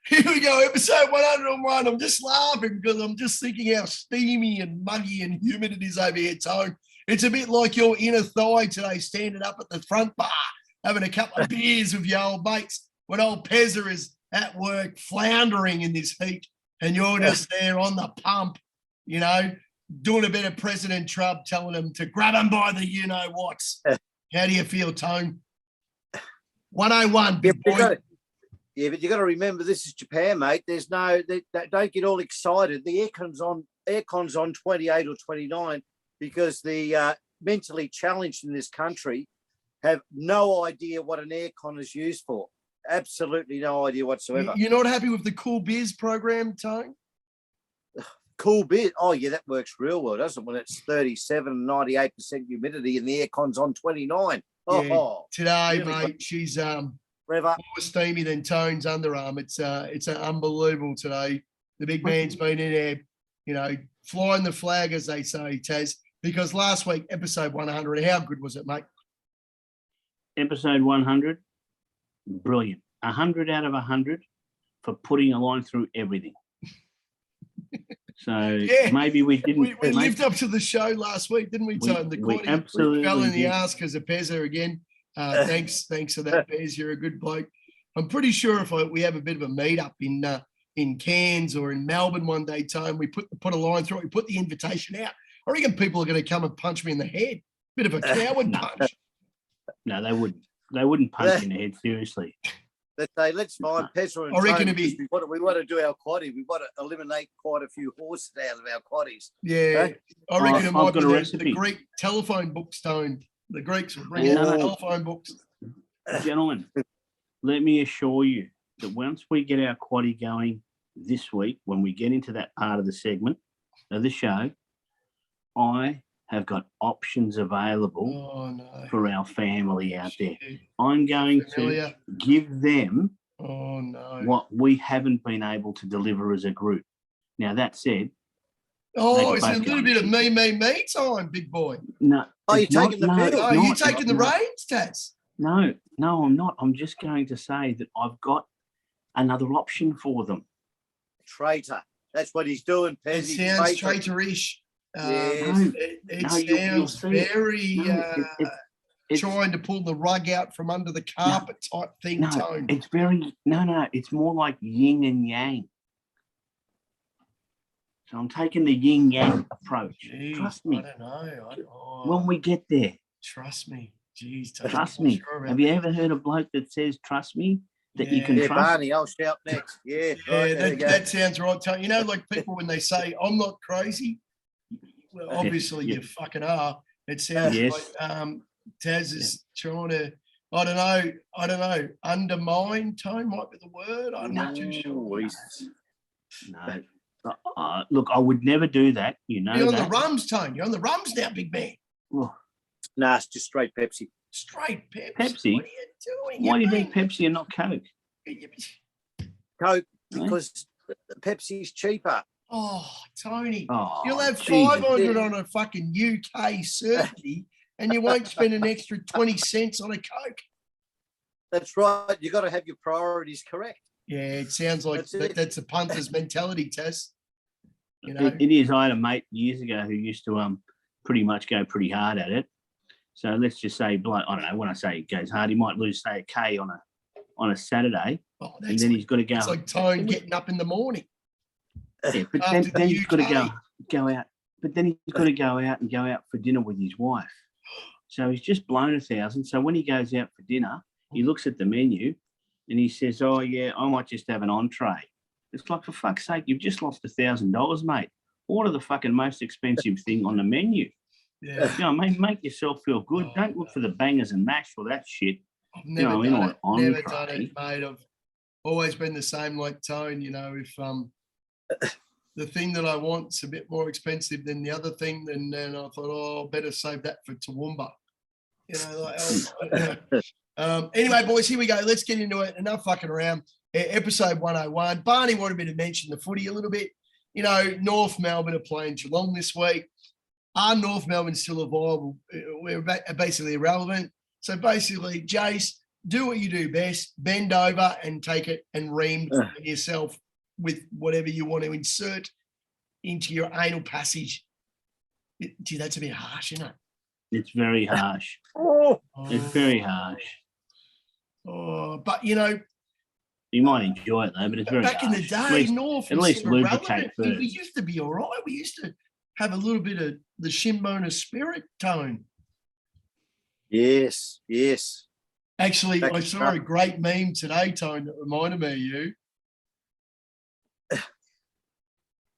Here we go, episode 101. I'm just laughing because I'm just thinking how steamy and muggy and humid it is over here, Tone. It's a bit like your inner thigh today, standing up at the front bar, having a couple of beers with your old mates when old Pezza is at work floundering in this heat and you're just there on the pump, you know, doing a bit of President Trump, telling him to grab him by the you-know-whats. How do you feel, Tone? 101, big boy. Yeah, but you got to remember this is Japan, mate. There's no, don't get all excited. The aircon's on 28 or 29 because the mentally challenged in this country have no idea what an aircon is used for. Absolutely no idea whatsoever. You're not happy with the Cool Biz program, Tone? Cool Biz. Oh, yeah, that works real well, doesn't it? When it's 37, 98% humidity and the aircon's on 29. Yeah, today, really mate, she's Rev more steamy than Tone's underarm. It's unbelievable today. The big man's been in there, you know, flying the flag, as they say, Taz, because last week, episode 100, how good was it, mate? Episode 100, brilliant. 100 out of 100 for putting a line through everything. So maybe we didn't. We lived up to the show last week, didn't we, Tone? We absolutely fell in the ass because of Pezza again. Thanks for that, Pez. You're a good bloke. I'm pretty sure if we have a bit of a meet-up in Cairns or in Melbourne one day, Tone, we put a line through it, we put the invitation out. I reckon people are going to come and punch me in the head. Bit of a coward punch. No, they wouldn't. They wouldn't punch you in the head, seriously. Let's find Pezza and I reckon Tone, we want to do our quaddie. We want to eliminate quite a few horses out of our quaddies. Yeah, I reckon it might I've be got the Greek telephone book, Stone. The Greeks will bring out telephone books. Gentlemen, let me assure you that once we get our quaddie going this week, when we get into that part of the segment of the show, I have got options available for our family out there. I'm going to give them what we haven't been able to deliver as a group. Now, that said, it's a little bit of me time, big boy. No. You're taking the pill. Oh, you're taking the reins, Taz? No, I'm not. I'm just going to say that I've got another option for them. Traitor. That's what he's doing, Pez. It sounds traitorish. It sounds very trying to pull the rug out from under the carpet type thing, Tone. It's very, it's more like yin and yang. So I'm taking the yin-yang approach. Jeez, trust me. I don't know. When we get there. Trust me. Jeez, trust me. Sure have you ever heard a bloke that says, trust me, that you can trust? Barney, I'll shout next. That sounds right, Tony. You know, like people when they say, I'm not crazy, well, obviously you fucking are. It sounds like Taz is trying to, I don't know, undermine, Tone might be the word. I'm not too sure. No. Look, I would never do that. You know You're on that. the rums, Tone. You're on the rums now, big man. Oh. Nah, it's just straight Pepsi. Straight Pepsi? Pepsi? What are you doing? Why do you think Pepsi and not Coke? Coke, because Pepsi's cheaper. Oh, Tony. Oh, you'll have 500 on a fucking UK certainty and you won't spend an extra 20 cents on a Coke. That's right. You got to have your priorities correct. Yeah, it sounds like that's a punter's mentality, Tess. You know, it is. I had a mate years ago who used to pretty much go pretty hard at it. So let's just say, I don't know, when I say it goes hard, he might lose, say, a K on a Saturday, and then he's got to go. It's like Tone getting up in the morning. Yeah, but then he's got to go out. But then he's got to go out for dinner with his wife. So he's just blown 1,000. So when he goes out for dinner, he looks at the menu and he says, "Oh yeah, I might just have an entree." It's like, for fuck's sake, you've just lost $1,000, mate. Order the fucking most expensive thing on the menu. Yeah, you know, make yourself feel good. Don't look for the bangers and mash or that shit. I've never done it, mate. I've always been the same like Tone. You know, if the thing that I want's a bit more expensive than the other thing, then I thought, oh, better save that for Toowoomba. You know, like, anyway, boys, here we go. Let's get into it. Enough fucking around. Episode 101. Barney wanted me to mention the footy a little bit. You know, North Melbourne are playing Geelong this week. Are North Melbourne still viable? We're basically irrelevant. So basically, Jace, do what you do best, bend over and take it and ream yourself with whatever you want to insert into your anal passage. Gee, that's a bit harsh, isn't it? It's very harsh. Oh, It's very harsh. Oh, but you know, You might enjoy it though, but it's very back harsh. in the day, North at was least sort of lubricate relevant. first. We used to be all right. We used to have a little bit of the Shinbona spirit tone. yes, yes. Actually, Back I in saw the- a great meme today, Tone, that reminded me of you.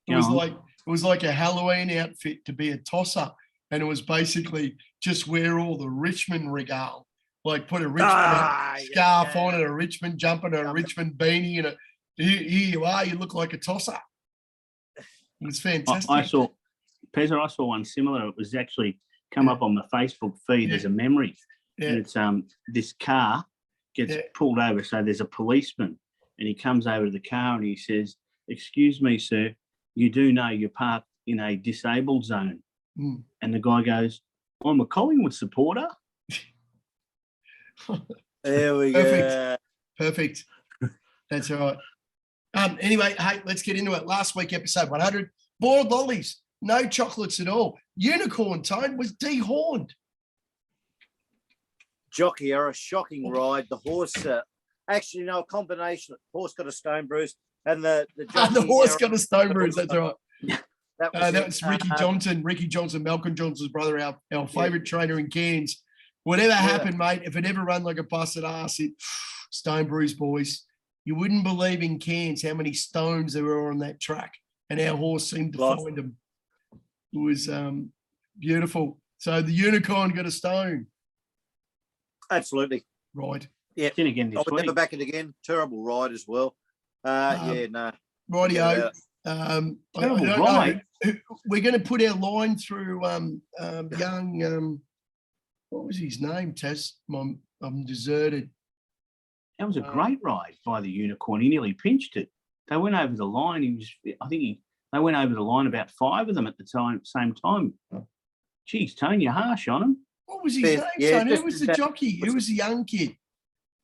It was like a Halloween outfit to be a tosser, and it was basically just wear all the Richmond regale, like put a Richmond scarf on and a Richmond jumper and a Richmond beanie, and here you are. You look like a tosser. It was fantastic. I saw one similar. It was actually come up on my Facebook feed as a memory. Yeah. And it's this car gets pulled over. So there's a policeman and he comes over to the car and he says, "Excuse me, sir, you do know you're parked in a disabled zone." And the guy goes, "I'm a Collingwood supporter." There we go. Perfect. That's all right. Anyway, hey, let's get into it. Last week, episode 100, boiled lollies, no chocolates at all. Unicorn Tone was dehorned. Jockey are a shocking ride. The horse, actually, no, a combination. The horse got a stone bruise, and the jockey, The horse got a stone bruise. That's all right. That was Ricky Johnson. Ricky Johnson, Malcolm Johnson's brother, our favourite trainer in Cairns. Whatever happened, mate, if it ever run like a busted ass, stone bruise, boys. You wouldn't believe in Cairns how many stones there were on that track, and our horse seemed to find them. It was beautiful. So the unicorn got a stone. Absolutely. Right. Yeah. Then again this I would week. never back it again. Terrible ride as well. No. Rightio. Terrible ride. We're going to put our line through young. What was his name? Taz. I'm deserted. That was a great ride by the unicorn. He nearly pinched it. They went over the line. They went over the line about 5 of them at the same time. Geez, Tony, you're harsh on him. What was his name, son? Who was the jockey? Who was the young kid?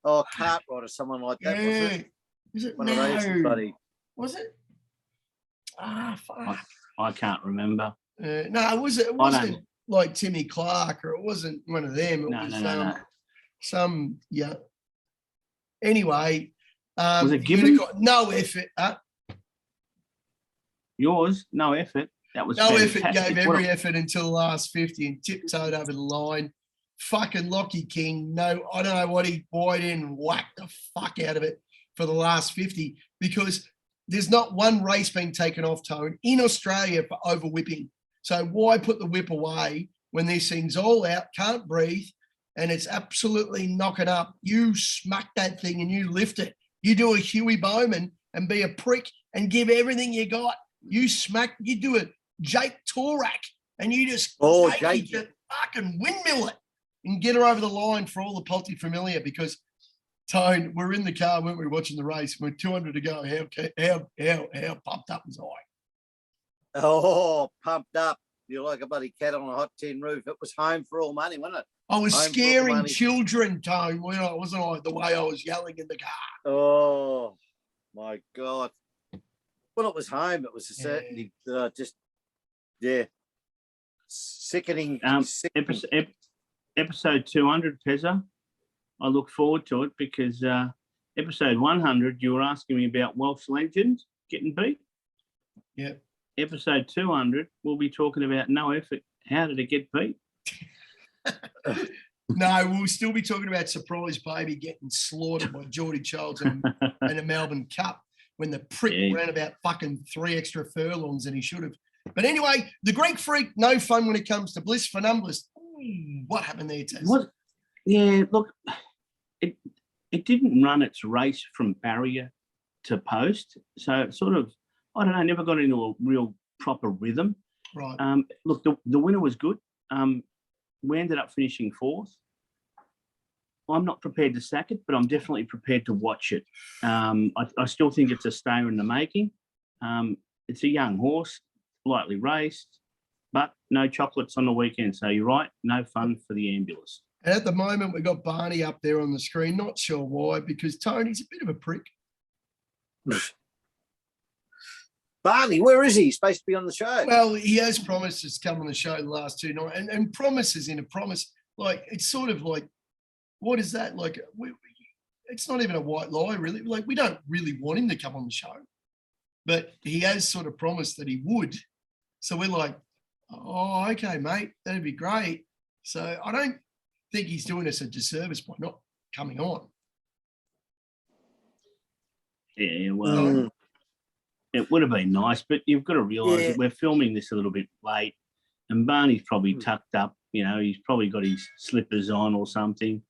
Oh, Cartwright or someone like that, was it? Was it? One of those, buddy. Was it? Fuck. I can't remember. No, it wasn't like Timmy Clark, or it wasn't one of them. It was some Anyway, was it Gibbon? No effort. Yours, no effort. That was no fantastic. effort. Gave every effort until the last 50 and tiptoed over the line. Fucking Lockie King. No, I don't know what he boyed in and whacked the fuck out of it for the last 50, because there's not one race being taken off, Tone, in Australia for over whipping. So why put the whip away when this thing's all out, can't breathe, and it's absolutely knocking up? You smack that thing and you lift it. You do a Huey Bowman and be a prick and give everything you got. You do a Jake Torak and you just Jake. You fucking windmill it and get her over the line for all the Polty Familiar, because Tone, we're in the car, weren't we, watching the race? We're 200 to go. How pumped up was I? Oh, pumped up. You're like a bloody cat on a hot tin roof. It was home for all money, wasn't it? I was scaring children, Tone, wasn't I? The way I was yelling in the car. Oh, my God. Well, it was home. It was certainly sickening. Episode 200, Pezza. I look forward to it because episode 100, you were asking me about Welsh legends getting beat. Yeah. Episode 200, we'll be talking about no effort. How did it get beat? No, we'll still be talking about Surprise Baby getting slaughtered by Geordie Childs and a Melbourne Cup when the prick ran about fucking 3 extra furlongs than he should have. But anyway, the Greek Freak, no fun when it comes to bliss for numberless. What happened there, Tess? Look, it didn't run its race from barrier to post. So it sort of, I don't know, never got into a real proper rhythm. Right. Look, the winner was good. We ended up finishing 4th. I'm not prepared to sack it, but I'm definitely prepared to watch it. I still think it's a stayer in the making. It's a young horse, lightly raced, but no chocolates on the weekend. So you're right, no fun for the ambulance. And at the moment, we've got Barney up there on the screen. Not sure why, because Tony's a bit of a prick. Barney, where is he? He's supposed to be on the show. Well, he has promised us to come on the show the last 2 nights, and promises in a promise. Like, it's sort of like, what is that? Like, it's not even a white lie, really. Like, we don't really want him to come on the show, but he has sort of promised that he would. So we're like, oh, okay, mate, that'd be great. So I don't think he's doing us a disservice by not coming on. Yeah, well, it would have been nice, but you've got to realise that we're filming this a little bit late, and Barney's probably tucked up. You know, he's probably got his slippers on or something.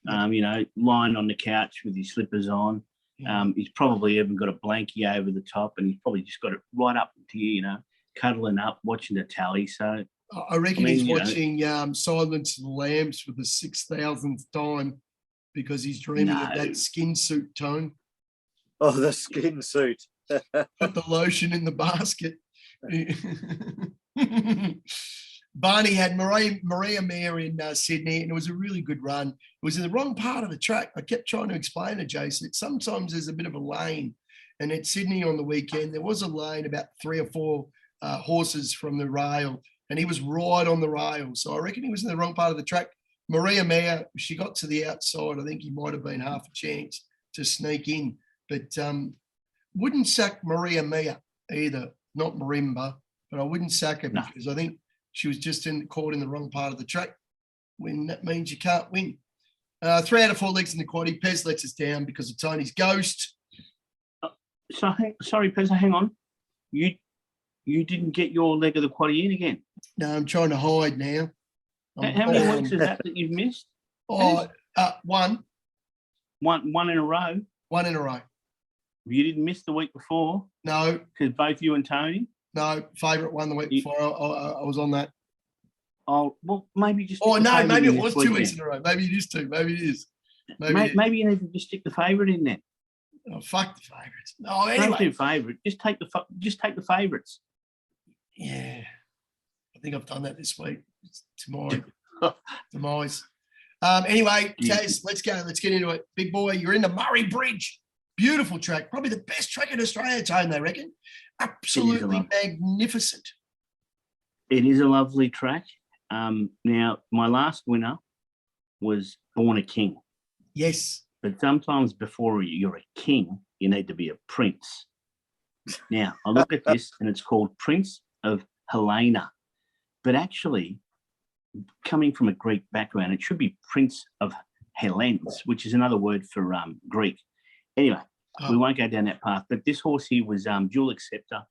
You know, lying on the couch with his slippers on. He's probably even got a blankie over the top, and he's probably just got it right up to you know, cuddling up, watching the tally. So I reckon he's watching Silence of the Lambs for the 6,000th time because he's dreaming of that skin suit, Tone. Oh, the skin suit. Put the lotion in the basket. Barney had Maria Mare in Sydney, and it was a really good run. It was in the wrong part of the track. I kept trying to explain to Jason that sometimes there's a bit of a lane, and at Sydney on the weekend, there was a lane about 3 or 4 horses from the rail, and he was right on the rail. So I reckon he was in the wrong part of the track. Maria Mare, she got to the outside. I think he might have been half a chance to sneak in, but wouldn't sack Maria Mare either, not Marimba, but I wouldn't sack her because I think she was just caught in the wrong part of the track when that means you can't win. 3 out of 4 legs in the quaddie. Pez lets us down because of Tony's ghost. Sorry, Pez, hang on. You didn't get your leg of the quaddie in again. No, I'm trying to hide now. How many weeks is that you've missed? Oh, one. One in a row? One in a row. You didn't miss the week before? No. Because both you and Tony? No, favourite one the week before. I was on that. Oh, well, maybe just... Oh, no, maybe it was 2 weeks in a row. Maybe it is 2. Maybe it is. Maybe you need to just stick the favourite in there. Oh, fuck the favourites. No, anyway. Don't do favourite. Just take the favourites. Yeah. I think I've done that this week. It's tomorrow. Demise. Anyway, Taz, let's go. Let's get into it. Big boy, you're in the Murray Bridge. Beautiful track. Probably the best track in Australia, Tone, they reckon. Absolutely magnificent. It is a lovely track. Now, my last winner was Born a King. Yes. But sometimes before you're a king, you need to be a prince. Now, I look at this and it's called Prince of Helena. But actually, coming from a Greek background, it should be Prince of Helens, which is another word for Greek. Anyway, we won't go down that path. But this horse here was Dual Acceptor,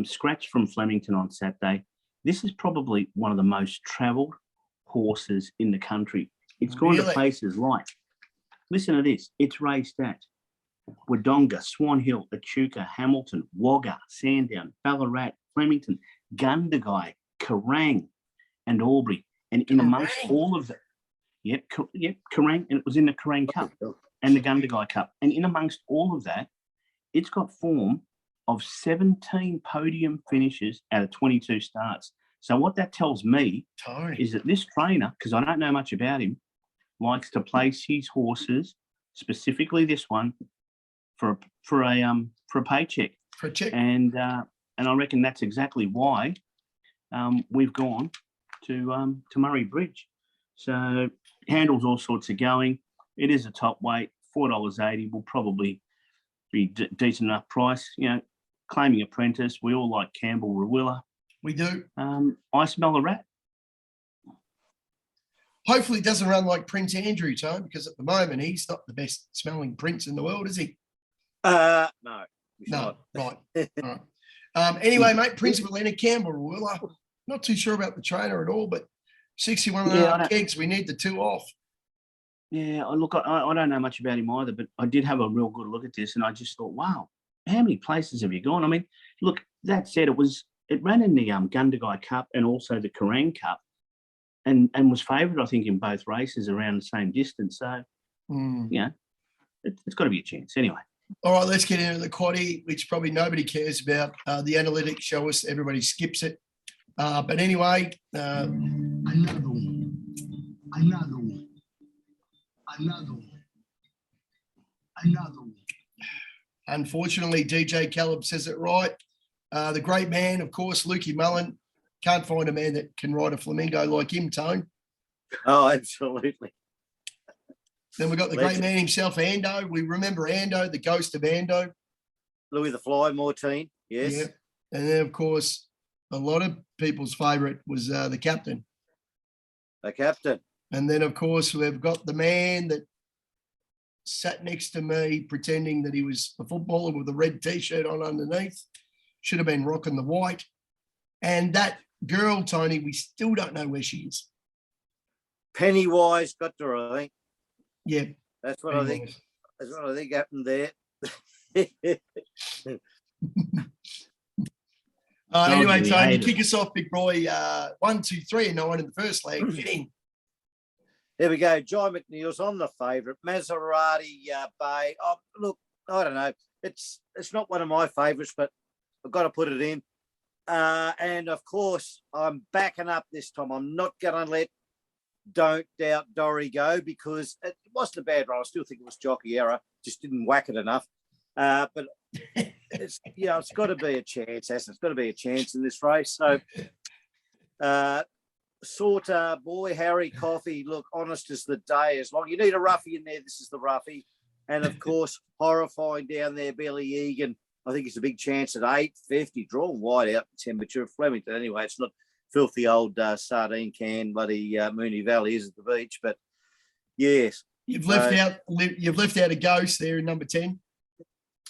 scratched from Flemington on Saturday. This is probably one of the most travelled horses in the country. It's gone to places like, listen to this, it's raced at Wodonga, Swan Hill, Echuca, Hamilton, Wagga, Sandown, Ballarat, Flemington, Gundagai, Kerrang and Albury. And in amongst all of that, Kerrang, and it was in the Kerrang Cup and the Gundagai Cup. And in amongst all of that, it's got form of 17 podium finishes out of 22 starts. So what that tells me is that this trainer, because I don't know much about him, likes to place his horses, specifically this one, for a paycheck. For a check. And I reckon that's exactly why we've gone to Murray Bridge. So handles all sorts of going. It is a top weight, $4.80 will probably be decent enough price. You know, claiming apprentice. We all like Campbell Rawilla. We do. I smell a rat. Hopefully it doesn't run like Prince Andrew, Tone, because at the moment he's not the best smelling prince in the world, is he? No. No, right. All right. Anyway, mate, Prince of Helena, Campbell Rawilla. Not too sure about the trainer at all, but 61 and a half kegs, we need the 2 off. Yeah, look, I don't know much about him either, but I did have a real good look at this, and I just thought, wow, how many places have you gone? I mean, look, that said, it ran in the Gundagai Cup and also the Kerrang Cup, and was favoured, I think, in both races around the same distance. So, you know, it's got to be a chance anyway. All right, let's get into the quaddie, which probably nobody cares about. The analytics show us everybody skips it. But anyway, another one. Another one. Another one. Unfortunately, DJ Caleb says it right. The great man, of course, Lukey Mullen. Can't find a man that can ride a flamingo like him, Tone. Oh, absolutely. Then we've got the great man himself, Ando. We remember Ando, the ghost of Ando. Louis the Fly, Mortine, yes. Yeah. And then, of course, a lot of people's favourite was the captain. The captain. And then, of course, we've got the man that sat next to me pretending that he was a footballer with a red T-shirt on underneath. Should have been rocking the white. And that girl, Tony, we still don't know where she is. Pennywise got to her, I think. Yeah. That's what Pennywise. I think. That's what I think happened there. Anyway, Tony, kick us off, big boy. 1, 2, 3, and no one in the first leg. Get in. There we go. Jai McNeil's on the favourite. Maserati Bay. Oh, look, I don't know. It's not one of my favourites, but I've got to put it in. And of course, I'm backing up this time. I'm not going to let Don't Doubt Dory go because it wasn't a bad run. I still think it was jockey error. Just didn't whack it enough. But it's it's got to be a chance, hasn't it? It's got to be a chance in this race. So, Boy, Harry Coffey, look, honest as the day. As long you need a roughie in there, this is the roughie. And of course, horrifying down there, Billy Egan. I think it's a big chance at 8.50, drawn wide out the temperature of Flemington. Anyway, it's not filthy old sardine can, bloody Moonee Valley is at the beach. But yes, you've left out a ghost there in number 10.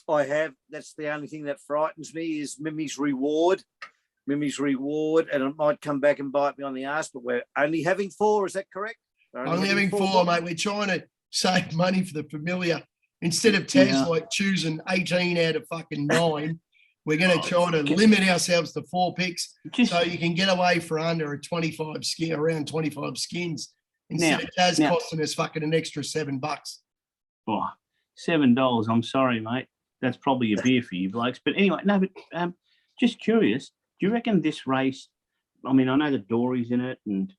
I have. That's the only thing that frightens me is Mimi's Reward. Mimi's Reward, and it might come back and bite me on the ass, but we're only having 4. Is that correct? Only having 4, mate. We're trying to save money for the familiar. Instead of Taz like choosing 18 out of fucking 9, we're going to try to limit ourselves to 4 picks so you can get away for under a 25 skin, around 25 skins, instead of Taz costing us fucking an extra $7. Oh, $7. I'm sorry, mate. That's probably a beer for you blokes. But anyway, no, but just curious, do you reckon this race, I mean, I know the Dory's in it, and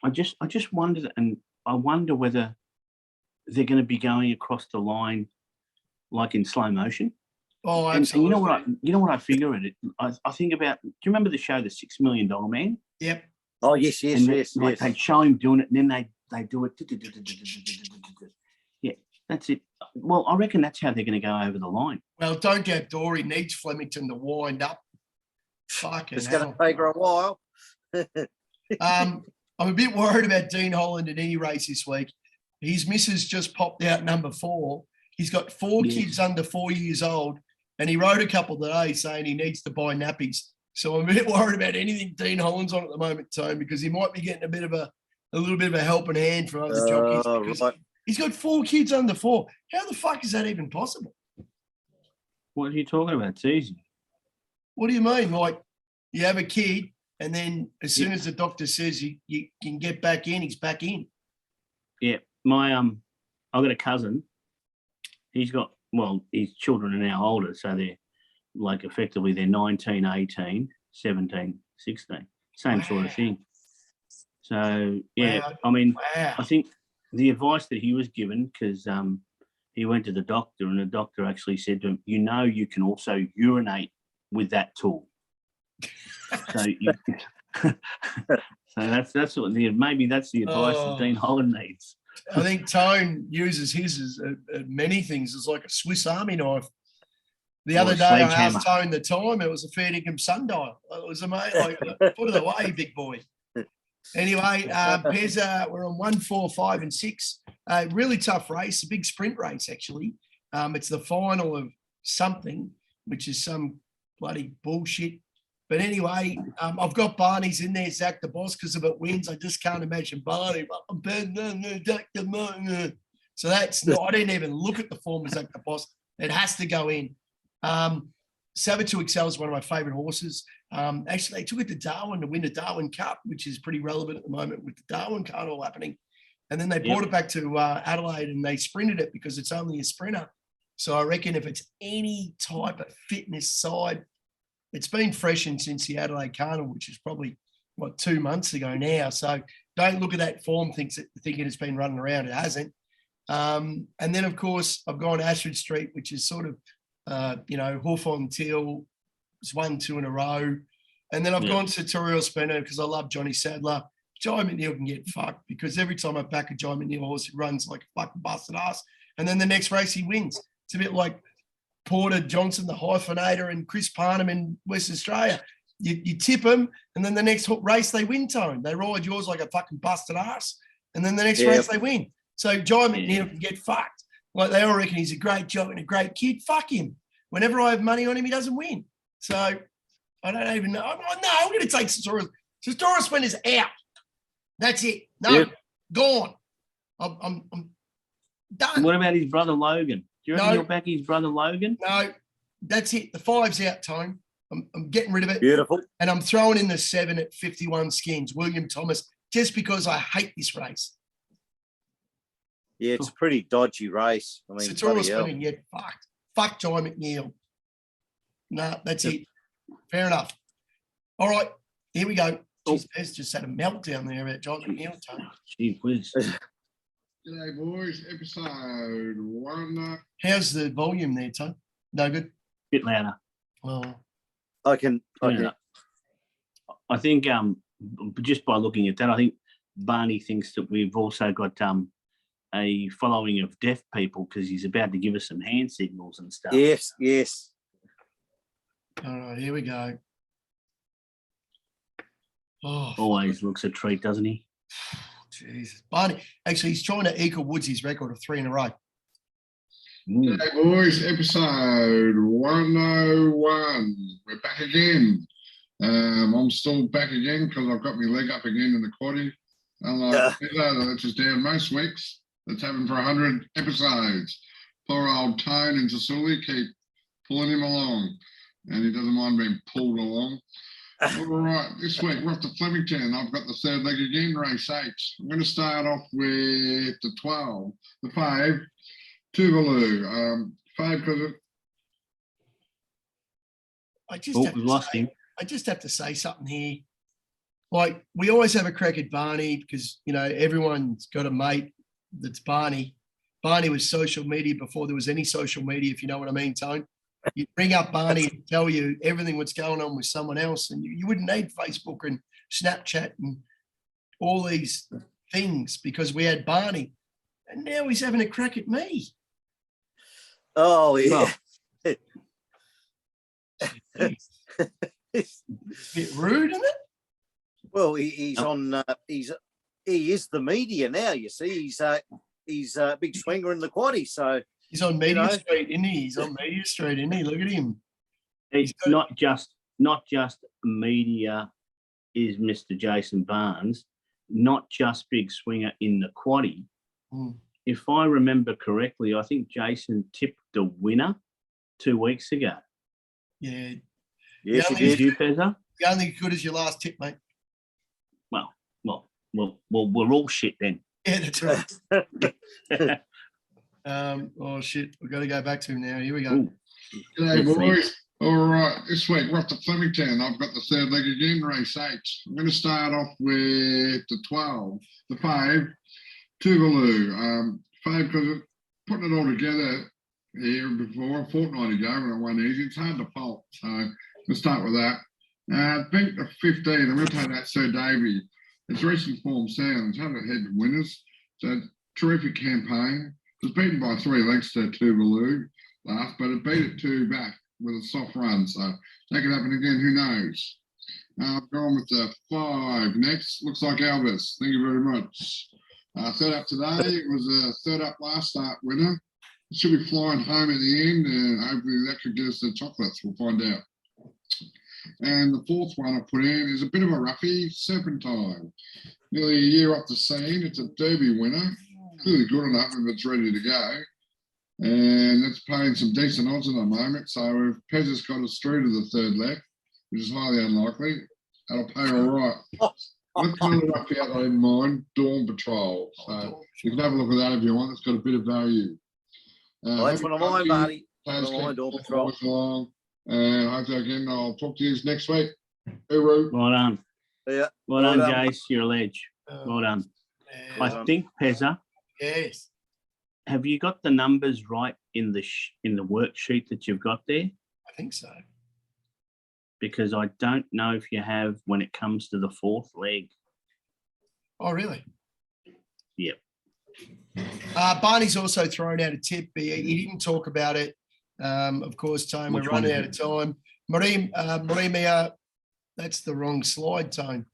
I just wondered, and I wonder whether they're going to be going across the line like in slow motion. Oh, absolutely. And you know what I figure at it? I think about, do you remember the show, The $6 Million Man? Yep. Oh, yes. Like they'd show him doing it, and then they do it. Yeah, that's it. Well, I reckon that's how they're going to go over the line. Well, Don't Doubt Dory needs Flemington to wind up. Fucking it's going to take her a while. I'm a bit worried about Dean Holland in any race this week. His missus just popped out number 4. He's got 4 kids under 4 years old, and he wrote a couple today saying he needs to buy nappies. So I'm a bit worried about anything Dean Holland's on at the moment, Tone, because he might be getting a little bit of a helping hand from other jockeys. Right. He's got 4 kids under 4. How the fuck is that even possible? What are you talking about? It's easy. What do you mean? Like, you have a kid, and then as soon as the doctor says you can get back in, he's back in. Yeah. I've got a cousin. His children are now older, so they're like effectively they're 19, 18, 17, 16. Same sort of thing. So, I mean, I think the advice that he was given, because he went to the doctor, and the doctor actually said to him, you can also urinate with that tool. So that's what maybe that's the advice that Dean Holland needs. I think Tone uses his as many things as like a Swiss Army knife. The other day I asked Tone the time. It was a fair dinkum sundial. It was amazing. Like, put it away, big boy. Anyway, Pezza, we're on 1, 4, 5, and 6. Really tough race, a big sprint race, actually. It's the final of something, which is some bloody bullshit. But anyway, I've got Barney's in there, Zach the Boss, because if it wins, I just can't imagine Barney. So that's not, I didn't even look at the form of Zach the Boss. It has to go in. Saboteur Excel is one of my favourite horses. Actually, they took it to Darwin to win the Darwin Cup, which is pretty relevant at the moment with the Darwin Carnival happening. And then they brought it back to Adelaide and they sprinted it because it's only a sprinter. So I reckon if it's any type of fitness side, it's been freshened since the Adelaide Carnival, which is probably, 2 months ago now. So don't look at that form thinking it's been running around. It hasn't. And then, of course, I've gone Ashford Street, which is sort of, Hawthorne Teal. It's 1-2 in a row. And then I've gone to Torreal Spinner because I love Johnny Sadler. Jai McNeil can get fucked because every time I back a Jai McNeil horse, he runs like a fucking busted ass. And then the next race he wins. It's a bit like Porter Johnson, the hyphenator, and Chris Parnham in West Australia. You tip them, and then the next race they win, Tone. They ride yours like a fucking busted ass. And then the next race they win. So Jai McNeil can get fucked. Like they all reckon he's a great jock and a great kid. Fuck him. Whenever I have money on him, he doesn't win. So I don't even know. I'm going to take Sartorius. Sartorius Spinner's out. That's it. No, gone. I'm done. What about his brother Logan? Do you reckon you'll back his brother Logan? No, that's it. The 5's out, Tone. I'm getting rid of it. Beautiful. And I'm throwing in the 7 at 51 skins, William Thomas, just because I hate this race. Yeah, it's a pretty dodgy race. I mean, Sartorius Spinning, yeah, fucked. Fuck Jai McNeil. No, that's it. Fair enough. All right, here we go. Jeez, Pez just had a meltdown there about Jai McNeil. Gee whiz. G'day, boys. Episode 1. How's the volume there, Tone? No good? Bit louder. Oh. I can. I think just by looking at that, I think Barney thinks that we've also got a following of deaf people because he's about to give us some hand signals and stuff. Yes. All right, here we go. Oh, always looks a treat, doesn't he? Jesus. Barney, actually, he's trying to equal Woodsy's record of 3 in a row. G'day, boys. Episode 101. We're back again. I'm still back again because I've got my leg up again in the quaddie. Unlike Peter, that's just down most weeks. That's happened for 100 episodes. Poor old Tone and Tasuli keep pulling him along, and he doesn't mind being pulled along. All right, this week we're off to Flemington. I've got the 3rd leg again, race 8. I'm going to start off with the 12, the 5, Tuvalu. 5 because I just have to say something here. Like, we always have a crack at Barney because, everyone's got a mate that's Barney. Barney was social media before there was any social media, if you know what I mean, Tone. You bring up Barney and tell you everything what's going on with someone else, and you wouldn't need Facebook and Snapchat and all these things because we had Barney, and now he's having a crack at me. Oh yeah. A bit rude, isn't it? Well, he's on. He is the media now. You see, he's a big swinger in the quaddie, so. He's on Media Street, isn't he? He's on Media Street, isn't he? Look at him. He's not just media is Mr. Jason Barnes, not just big swinger in the quaddie. If I remember correctly, I think Jason tipped the winner 2 weeks ago. Yeah. Yes, he did. You, Pezza? You're only as good as your last tip, mate. Well, we're all shit then. Yeah, that's right. Oh shit, we've got to go back to him now. Here we go. Ooh. G'day, boys. All right, this week we're off to Flemington. I've got the 3rd leg again, race 8. I'm going to start off with the 12, the 5, Tuvalu. 5 because putting it all together here before a fortnight ago when it won easy, it's hard to fault. So we'll start with that. I think the 15, I'm going to take that Sir Davy. Its recent form sounds, 100 head winners. So terrific campaign. It was beaten by 3 lengths to Tuvalu last, but it beat it 2 back with a soft run. So that could happen again, who knows? I've gone with the 5 next. Looks like Elvis. Thank you very much. 3rd up today. It was a 3rd up last start winner. It should be flying home at the end, and hopefully that could get us the chocolates. We'll find out. And the 4th one I put in is a bit of a roughie, Serpentine. Nearly a year off the scene. It's a Derby winner. Clearly good enough if it's ready to go. And it's paying some decent odds at the moment. So if Pez has got us through to the 3rd leg, which is highly unlikely, that'll pay all right. Let's put a roughie out there in mind, Dawn Patrol. So you can have a look at that if you want. It's got a bit of value. That's one of mine, Barney. One of mine, Dawn Patrol. Along. And hopefully again, I'll talk to you next week. Hooroo. Well done. Yeah. Well done, Jace. You're a ledge. Well done. I think, Pezza, Yes. have you got the numbers right in the worksheet that you've got there? I think so. Because I don't know if you have when it comes to the fourth leg. Oh, really? Yep. Barney's also thrown out a tip. He didn't talk about it. Of course, Tone, we're Which one running is out of time. Marimia, that's the wrong slide, Tone.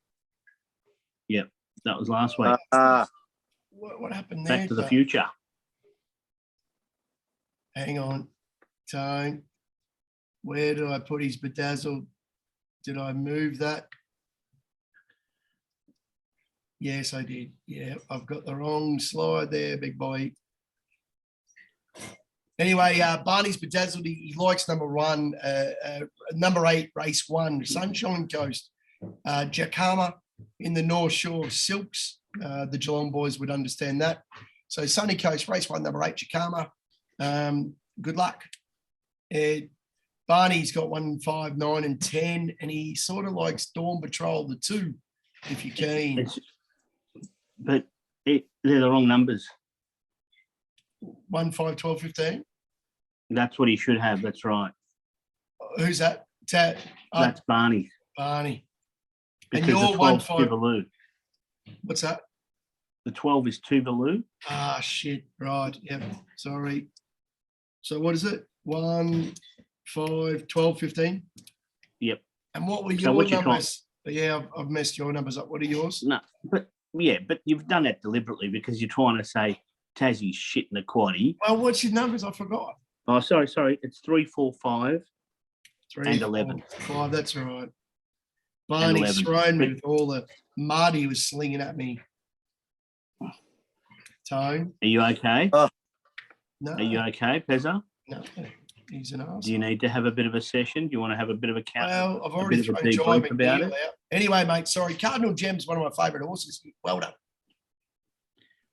Yep. That was last week. What happened there? Back to the Tone? Future. Hang on, Tone. Where did I put his bedazzled? Did I move that? Yes, I did. Yeah, I've got the wrong slide there, big boy. Anyway, Barney's bedazzled. He likes number 8, race 1, Sunshine Coast, Jacama in the North Shore Silks. The Geelong boys would understand that. So Sunny Coast, race 1, number 8, Jacama. Good luck. Barney's got 1, 5, 9, and 10, and he sort of likes Dawn Patrol, the 2, if you can. But they're the wrong numbers. 1, 5, 12, 15. That's what he should have. That's right. Who's that? That's Barney. Barney. Because And you're the 1, 12's 5. Tuvalu. What's that? The 12 is Tuvalu. Ah, shit. Right. Yep. Sorry. So what is it? 1, 5, 12, 15. Yep. And what were So your what's your numbers? Yeah, I've messed your numbers up. What are yours? No, but you've done that deliberately because you're trying to say Tassie's shit in the quaddie. Well, what's your numbers? I forgot. Oh, sorry. It's 3, 4, 5, 3, and 4, 11. 5. That's right. Barney's 11. thrown me with all the mud he was slinging at me. Tone? Are you okay? No. Are you okay, Pezza? No. He's an arsehole. Do you need to have a bit of a session? Do you want to have a bit of a count? Well, I've already bit of a thrown Jai debrief about McNeil it? out. Anyway, mate, sorry. Cardinal Gem's one of my favourite horses. Well done.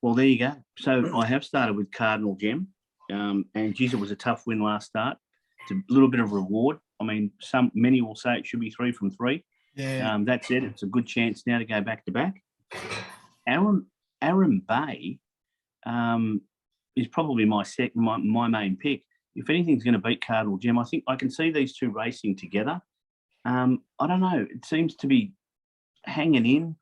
Well, there you go. So I have started with Cardinal Gem, and geez, it was a tough win last start. It's a little bit of reward. I mean, many will say it should be 3 from 3. Yeah. That's it. It's a good chance now to go back to back. Aaron Bay is probably my main pick. If anything's going to beat Cardinal Gem, I think I can see these two racing together. I don't know. It seems to be hanging in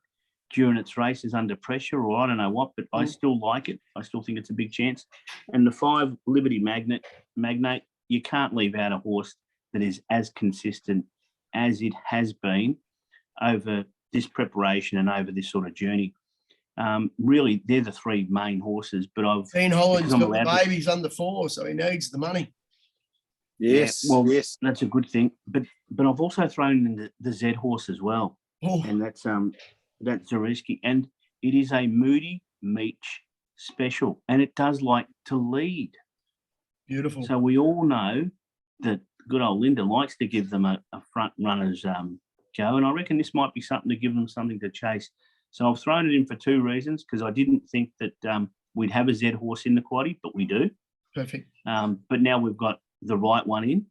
during its races under pressure, or I don't know what, but I still like it. I still think it's a big chance. And the 5, Liberty Magnate, you can't leave out a horse that is as consistent as it has been over this preparation and over this sort of journey. Really, they're the 3 main horses, but Dean Holland's got the babies under 4, so he needs the money. Yes. Yeah, well, yes. that's a good thing. But I've also thrown in the Z horse as well, and that's Zariski, and it is a Moody Meach special, and it does like to lead. Beautiful. So we all know that good old Linda likes to give them a front runner's go, and I reckon this might be something to give them something to chase. So I've thrown it in for 2 reasons, because I didn't think that we'd have a Z horse in the quaddie, but we do. Perfect. But now we've got the right one in,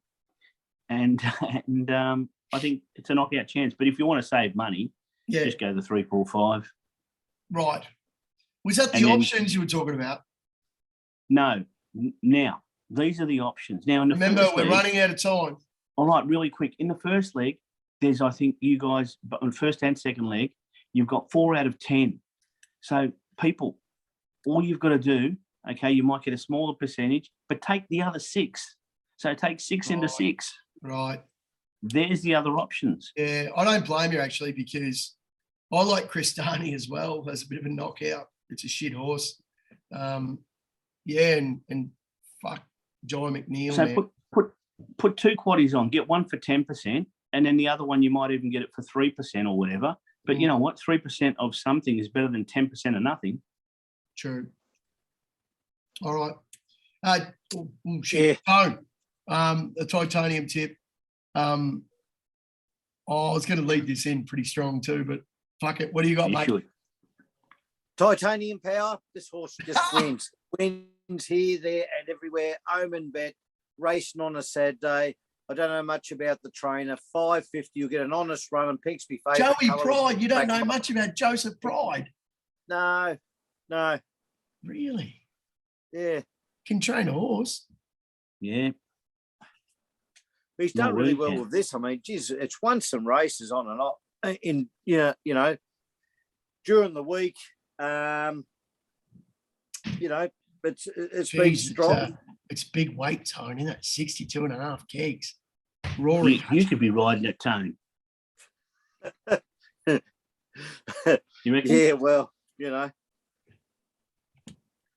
and I think it's a knockout chance. But if you want to save money, just go the 3, 4, 5. Right. Was that the options you were talking about? No. Now, these are the options. Now, in the remember, we're running out of time. All right, really quick. In the first leg, there's, I think, you guys, but on first and second leg, you've got 4 out of 10. So, people, all you've got to do, okay, you might get a smaller percentage, but take the other 6. So, take 6 into 6. Right. There's the other options. Yeah, I don't blame you, actually, because I like Cristani as well. That's a bit of a knockout. It's a shit horse. And fuck Jai McNeil. So, put 2 quaddies on, get one for 10%, and then the other one you might even get it for 3% or whatever. But you know what? 3% of something is better than 10% of nothing. True. All right. Shit. Tone. The titanium tip. I was going to lead this in pretty strong too, but fuck it. What do you got, mate? Should. Titanium power. This horse just wins. Wins here, there, and everywhere. Omen bet. Racing on a sad day. I don't know much about the trainer. 550, you'll get an honest run, and Pink's me favourite. Joey Pride. You don't know much about Joseph Pride. No. Really? Yeah. can train a horse. Yeah. He's done really well weekend. with this. I mean, geez, it's won some races on and off in during the week. It's been Jeez, strong. It's big weight, Tone, isn't it? 62.5 kegs. Rory. You could be riding it, Tone. You reckon? Yeah, well,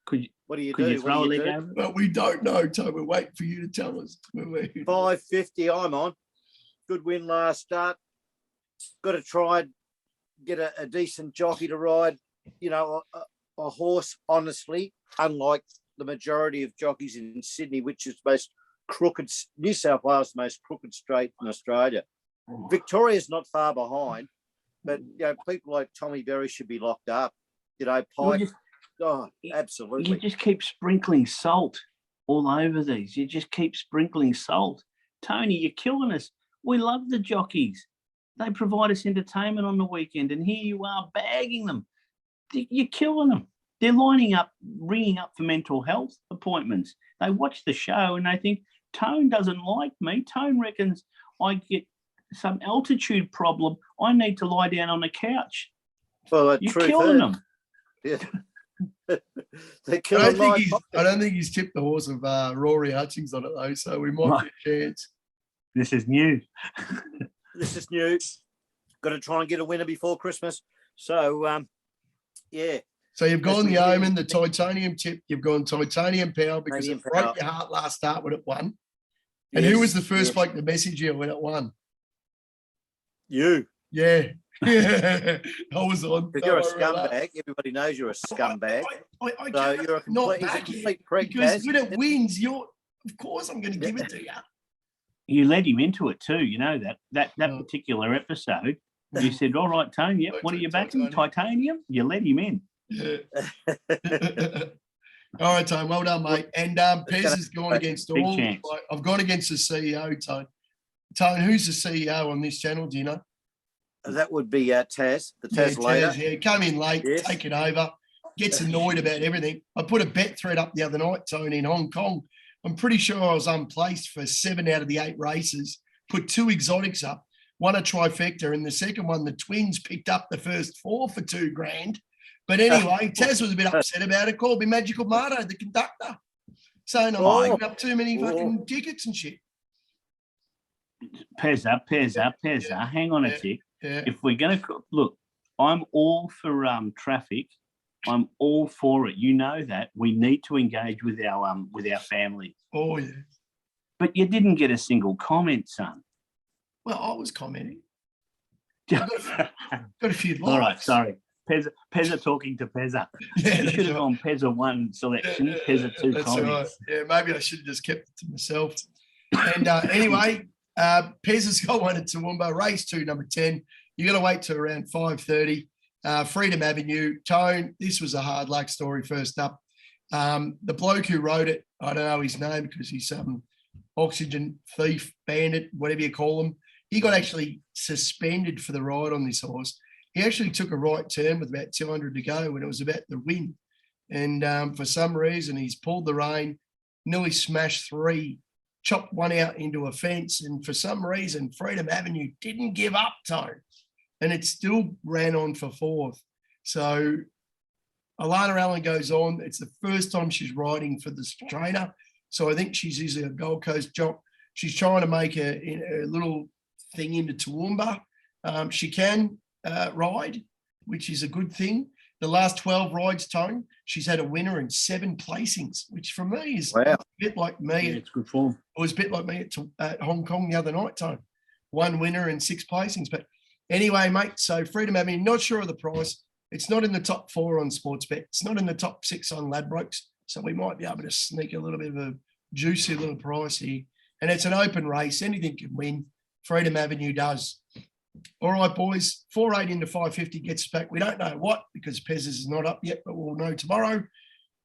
Could you, what do you could do? you throw a What do leg you do? over it? But we don't know, Tone. We're waiting for you to tell us. 550, I'm on. Good win last start. Got to try and get a decent jockey to ride, a horse, honestly, unlike the majority of jockeys in Sydney, which is most crooked, New South Wales, the most crooked straight in Australia. Victoria's not far behind, but people like Tommy Berry should be locked up. Pike. Absolutely. You just keep sprinkling salt all over these. You just keep sprinkling salt. Tony, you're killing us. We love the jockeys. They provide us entertainment on the weekend, and here you are bagging them. You're killing them. They're ringing up for mental health appointments. They watch the show and they think, Tone doesn't like me. Tone reckons I get some altitude problem. I need to lie down on the couch. Well, you're killing them. Yeah. I don't think he's tipped the horse of Rory Hutchings on it though, so we might get a chance. This is new. This is new. Got to try and get a winner before Christmas. So, yeah. So you've gone the Omen, the Titanium Tip. You've gone Titanium Power because it broke your heart last start when it won. And who was the first bloke to message you when it won? You. Yeah. I was on. You're a scumbag. Everybody knows you're a scumbag. So you're a complete prick. Because when it wins, of course I'm going to give it to you. You led him into it too. You know that particular episode. You said, "All right, Tone. Yep. What are you backing? Titanium." You let him in. Yeah. All right, Tone. Well done, mate. And Pez has gone against all. I've gone against the CEO, Tone. Tone, who's the CEO on this channel? Do you know? That would be Taz, the Taz later. Taz, yeah, come in late, take it over, gets annoyed about everything. I put a bet thread up the other night, Tone, in Hong Kong. I'm pretty sure I was unplaced for 7 out of the 8 races, put 2 exotics up, won a trifecta, and the second one, the twins picked up the first 4 for $2,000. But anyway, Taz was a bit upset about it, called me Magical Marto, the conductor, saying I'm picking up too many fucking tickets and shit. Pezza. Hang on a tick. Yeah. If we're going to look, I'm all for traffic. I'm all for it. You know that we need to engage with our family. Oh yeah. But you didn't get a single comment, son. Well, I was commenting. Got a few likes. All right, sorry. Pezza talking to Pezza. Yeah, you should have gone Pezza 1 selection, Pezza 2 that's comments. Right. Yeah, maybe I should have just kept it to myself. And anyway, Pez has got one at Toowoomba, race 2, number 10. You got to wait till around 5:30. Freedom Avenue. Tone, this was a hard luck story first up. The bloke who wrote it, I don't know his name because he's some oxygen thief, bandit, whatever you call him. He got actually suspended for the ride on this horse. He actually took a right turn with about 200 to go when it was about the win. And for some reason, he's pulled the rein, nearly smashed 3, chopped one out into a fence. And for some reason, Freedom Avenue didn't give up, Tone. And it still ran on for 4th. So Alana Allen goes on. It's the first time she's riding for this trainer. So I think she's usually a Gold Coast jock. She's trying to make a little thing into Toowoomba. She can ride, which is a good thing. The last 12 rides, Tone, she's had a winner in 7 placings, which for me is a bit like me. Yeah, it's good form. It was a bit like me at Hong Kong the other night, Tone. 1 winner and 6 placings. But anyway, mate, so Freedom Avenue, not sure of the price. It's not in the top 4 on Sportsbet. It's not in the top 6 on Ladbrokes. So we might be able to sneak a little bit of a juicy little price here. And it's an open race. Anything can win. Freedom Avenue does. All right, boys. 4.8 into 550 gets back. We don't know what because Pez is not up yet, but we'll know tomorrow.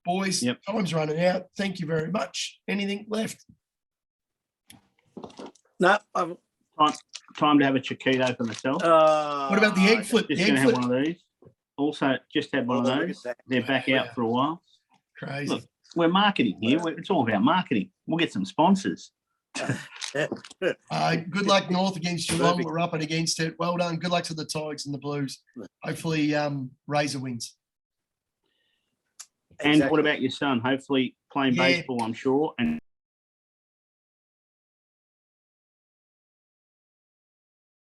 Boys, Time's running out. Thank you very much. Anything left? No. Time to have a Chiquito for myself. What about the egg flip? Just going to have one of these. Also, just had one of those. They're back out for a while. Crazy. Look, We're marketing here. It's all about marketing. We'll get some sponsors. Good luck North against Geelong. Perfect. We're up and against it. Well done. Good luck to the Tigers and the Blues. Hopefully, Razor wins. And Exactly. what about your son? Hopefully playing Yeah. baseball, I'm sure. And